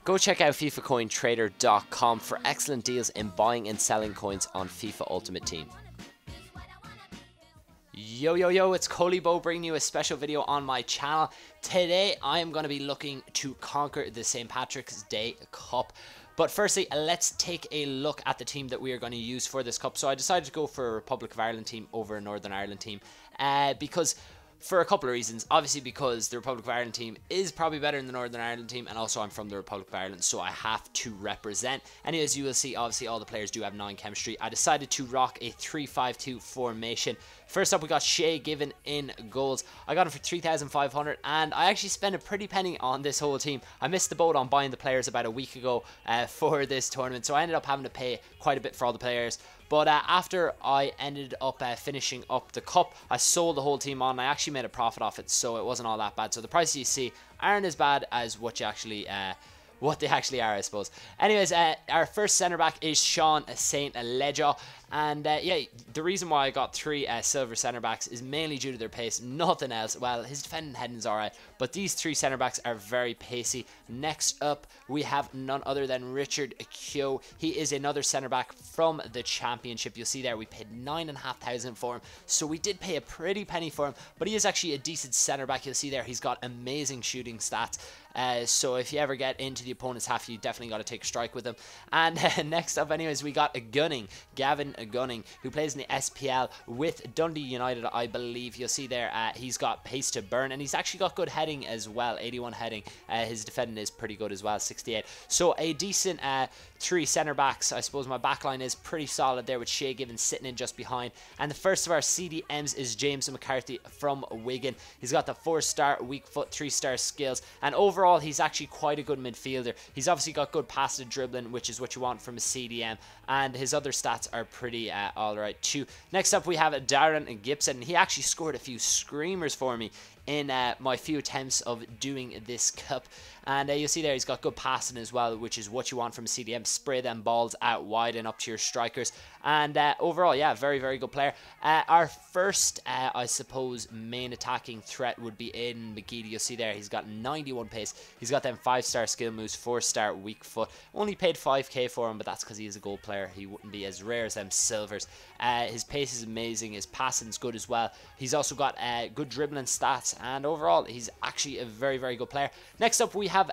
Go check out FIFACoinTrader.com for excellent deals in buying and selling coins on FIFA Ultimate Team. Yo, it's Coleybo bringing you a special video on my channel. Today I am going to be looking to conquer the St. Patrick's Day Cup. But firstly, let's take a look at the team that we are going to use for this cup. So I decided to go for a Republic of Ireland team over a Northern Ireland team because for a couple of reasons. Obviously because the Republic of Ireland team is probably better than the Northern Ireland team, and also I'm from the Republic of Ireland, so I have to represent. And as you will see, obviously all the players do have 9 chemistry. I decided to rock a 3-5-2 formation. First up, we got Shay Given in goals. I got him for 3,500, and I actually spent a pretty penny on this whole team. I missed the boat on buying the players about a week ago for this tournament, so I ended up having to pay quite a bit for all the players. But after I ended up finishing up the cup, I sold the whole team on. I actually made a profit off it, so it wasn't all that bad. So the prices you see aren't as bad as what you actually what they actually are, I suppose. Anyways, our first centre back is Sean St. Ledger. And yeah, the reason why I got 3 silver centre backs is mainly due to their pace, nothing else. Well, his defending heading is alright, but these 3 centre backs are very pacey. Next up, we have none other than Richard Keogh. He is another centre back from the Championship. You'll see there we paid 9,500 for him, so we did pay a pretty penny for him, but he is actually a decent centre back. You'll see there he's got amazing shooting stats. So if you ever get into the opponent's half, you definitely got to take a strike with him. And next up, anyways, we got a Gavin Gunning, who plays in the SPL with Dundee United, I believe. You'll see there he's got pace to burn, and he's actually got good heading as well, 81 heading. His defending is pretty good as well, 68. So a decent 3 centre backs. I suppose my backline is pretty solid there with Shay Given sitting in just behind. And the first of our CDMs is James McCarthy from Wigan. He's got the 4-star weak foot, 3-star skills, and overall he's actually quite a good midfielder. He's obviously got good pass and dribbling, which is what you want from a CDM, and his other stats are pretty alright too. Next up, we have Darren Gibson. He actually scored a few screamers for me in my few attempts of doing this cup. And you'll see there he's got good passing as well, which is what you want from a CDM. Spray them balls out wide and up to your strikers. And overall, yeah, very, very good player. Our first, I suppose, main attacking threat would be Aidan McGeady. You'll see there he's got 91 pace. He's got them 5-star skill moves, 4-star weak foot. Only paid 5k for him, but that's because he is a gold player. He wouldn't be as rare as them silvers. His pace is amazing. His passing's good as well. He's also got good dribbling stats, and overall he's actually a very, very good player. Next up, we have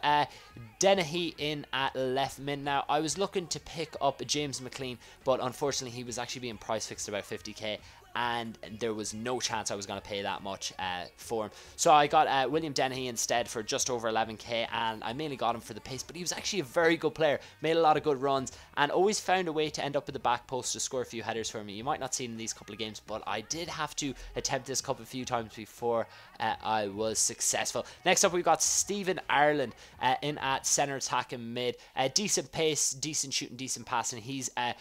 Dennehy in at left mid. Now, I was looking to pick up James McLean, but unfortunately he was actually being price fixed about 50k, and there was no chance I was going to pay that much for him. So I got William Dennehy instead for just over 11k, and I mainly got him for the pace, but he was actually a very good player, made a lot of good runs, and always found a way to end up at the back post to score a few headers for me. You might not see him in these couple of games, but I did have to attempt this cup a few times before I was successful. Next up, we've got Stephen Ireland in at centre attack and mid. Decent pace, decent shooting, decent passing. He's a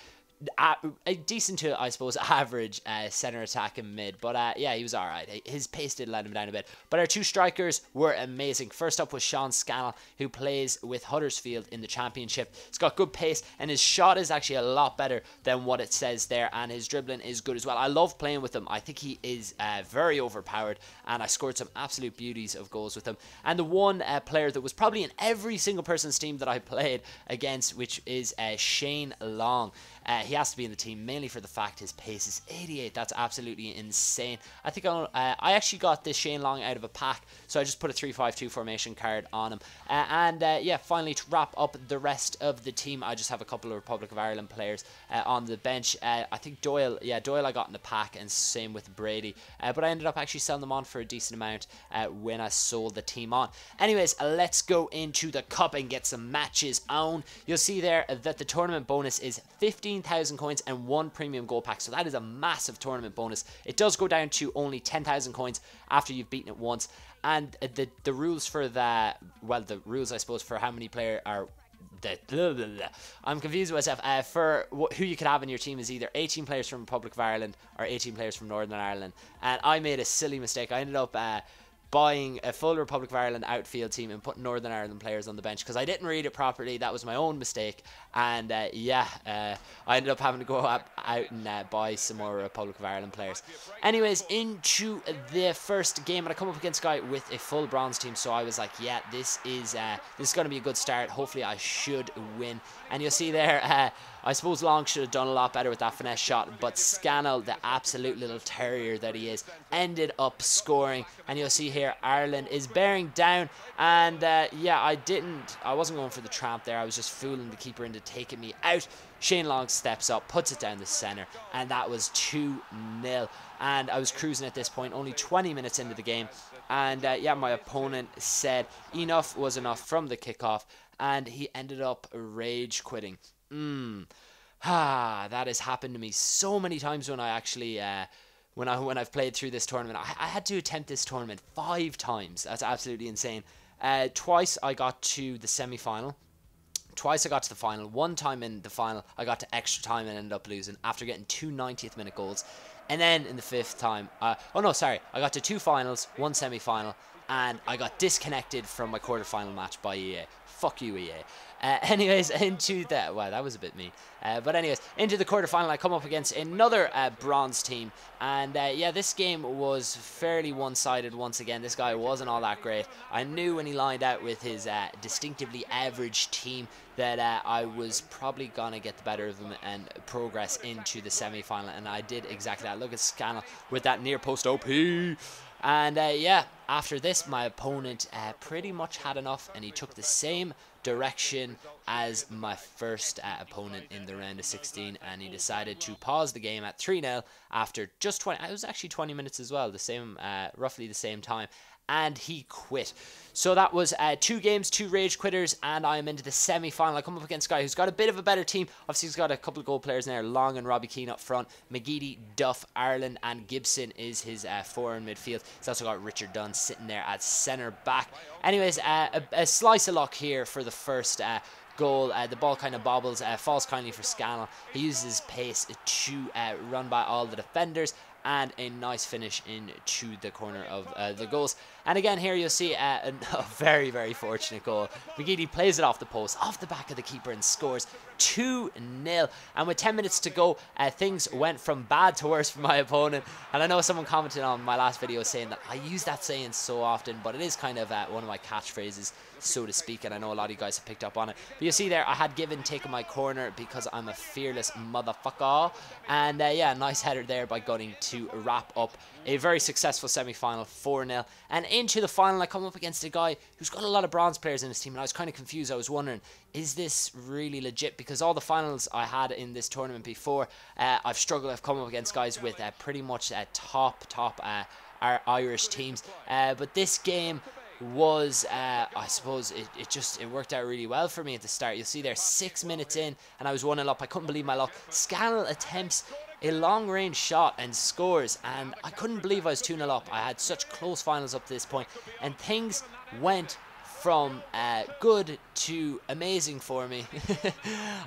decent to, I suppose, average centre attack and mid, but yeah, he was alright. His pace did let him down a bit, but our 2 strikers were amazing. First up was Sean Scannell, who plays with Huddersfield in the Championship. He's got good pace, and his shot is actually a lot better than what it says there, and his dribbling is good as well. I love playing with him. I think he is very overpowered, and I scored some absolute beauties of goals with him. And the one player that was probably in every single person's team that I played against, which is Shane Long. He has to be in the team mainly for the fact his pace is 88. That's absolutely insane. I think I actually got this Shane Long out of a pack, so I just put a 3-5-2 formation card on him. Yeah, finally, to wrap up the rest of the team, I just have a couple of Republic of Ireland players on the bench. I think Doyle I got in the pack, and same with Brady, but I ended up actually selling them on for a decent amount when I sold the team on. Anyways, let's go into the cup and get some matches on. You'll see there that the tournament bonus is 15,000 coins and 1 premium gold pack, so that is a massive tournament bonus. It does go down to only 10,000 coins after you've beaten it once, and the rules for the, well, the rules I suppose for how many players are I'm confused with myself. For who you could have in your team is either 18 players from Republic of Ireland or 18 players from Northern Ireland, and I made a silly mistake. I ended up buying a full Republic of Ireland outfield team and putting Northern Ireland players on the bench because I didn't read it properly. That was my own mistake. And I ended up having to go out and buy some more Republic of Ireland players. Anyways, into the first game, and I come up against a guy with a full bronze team, so I was like, yeah, this is going to be a good start. Hopefully I should win. And you'll see there, I suppose Long should have done a lot better with that finesse shot, but Scannell, the absolute little terrier that he is, ended up scoring. And you'll see here Ireland is bearing down, and I wasn't going for the tramp there. I was just fooling the keeper into taking me out. Shane Long steps up, puts it down the centre, and that was 2-0. And I was cruising at this point, only 20 minutes into the game. And my opponent said enough was enough from the kickoff, and he ended up rage quitting. That has happened to me so many times when I actually when I've played through this tournament. I had to attempt this tournament 5 times. That's absolutely insane. Twice I got to the semi-final. Twice I got to the final. One time in the final I got to extra time and ended up losing after getting 2 90th minute goals. And then in the 5th time, I got to 2 finals, 1 semi-final, and I got disconnected from my quarter-final match by EA. Fuck you, EA. Anyways, into the... Wow, that was a bit mean. But anyways, into the quarterfinal, I come up against another bronze team. And this game was fairly one-sided once again. This guy wasn't all that great. I knew when he lined out with his distinctively average team that I was probably going to get the better of him and progress into the semi-final. And I did exactly that. Look at Scannell with that near post OP. And after this, my opponent pretty much had enough, and he took the same direction as my first opponent in the round of 16, and he decided to pause the game at 3-0 after just 20. It was actually 20 minutes as well, the same, roughly the same time, and he quit. So that was 2 games, 2 rage quitters, and I am into the semi-final. I come up against a guy who's got a bit of a better team. Obviously, he's got a couple of goal players in there, Long and Robbie Keane up front, McGeady, Duff, Ireland, and Gibson is his forward in midfield. He's also got Richard Dunn sitting there at centre back. Anyways, a slice of luck here for the first goal. The ball kind of bobbles, falls kindly for Scannell. He uses his pace to run by all the defenders, and a nice finish into the corner of the goals. And again here you'll see a very, very fortunate goal. McGeady plays it off the post, off the back of the keeper, and scores 2-0. And with 10 minutes to go, things went from bad to worse for my opponent. And I know someone commented on my last video saying that I use that saying so often, but it is kind of one of my catchphrases, so to speak, and I know a lot of you guys have picked up on it. But you see there, I had taken my corner because I'm a fearless motherfucker. And nice header there by Gunning to wrap up a very successful semi-final, 4-0. And into the final, I come up against a guy who's got a lot of bronze players in his team, and I was kind of confused. I was wondering, is this really legit? Because all the finals I had in this tournament before, I've struggled. I've come up against guys with pretty much top Irish teams. But this game was I suppose it worked out really well for me at the start. You'll see there 6 minutes in and I was 1-0 up. I couldn't believe my luck. Scannell attempts a long range shot and scores, and I couldn't believe I was 2-0 up. I had such close finals up to this point, and things went from good to amazing for me.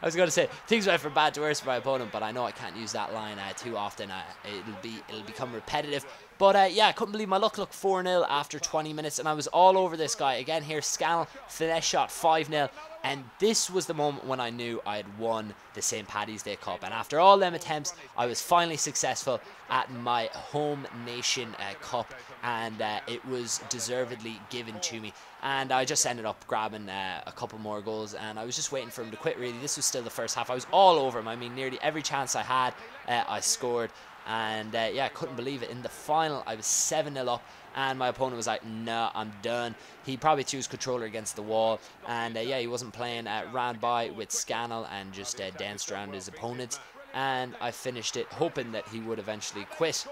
I was going to say things went from bad to worse for my opponent, but I know I can't use that line too often. It'll become repetitive. But I couldn't believe my luck. Look, 4-0 after 20 minutes, and I was all over this guy. Again here, Scannell, finesse shot, 5-0. And this was the moment when I knew I had won the St. Paddy's Day Cup. And after all them attempts, I was finally successful at my home nation cup. And it was deservedly given to me. And I just ended up grabbing a couple more goals. And I was just waiting for him to quit, really. This was still the first half. I was all over him. I mean, nearly every chance I had, I scored. And I couldn't believe it. In the final, I was 7-0 up. And my opponent was like, nah, I'm done. He probably threw his controller against the wall. And he wasn't playing. Ran by with Scannell and just danced around his opponents. And I finished it hoping that he would eventually quit.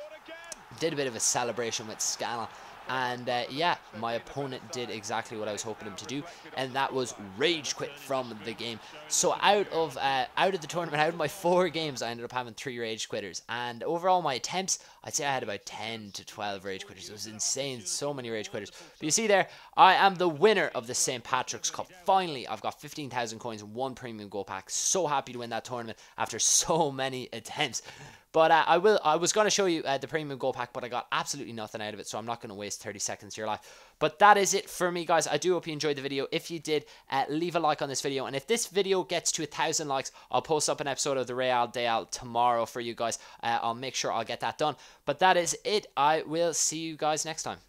Did a bit of a celebration with Scannell. And my opponent did exactly what I was hoping him to do, and that was rage quit from the game. So out of the tournament, out of my 4 games, I ended up having 3 rage quitters. And overall, my attempts, I'd say I had about 10 to 12 rage quitters. It was insane, so many rage quitters. But you see there, I am the winner of the St. Patrick's Cup. Finally, I've got 15,000 coins and 1 premium gold pack. So happy to win that tournament after so many attempts. But I was going to show you the premium gold pack, but I got absolutely nothing out of it, so I'm not going to waste 30 seconds of your life. But that is it for me, guys. I do hope you enjoyed the video. If you did, leave a like on this video. And if this video gets to 1,000 likes, I'll post up an episode of the Real Deal tomorrow for you guys. I'll make sure I'll get that done. But that is it. I will see you guys next time.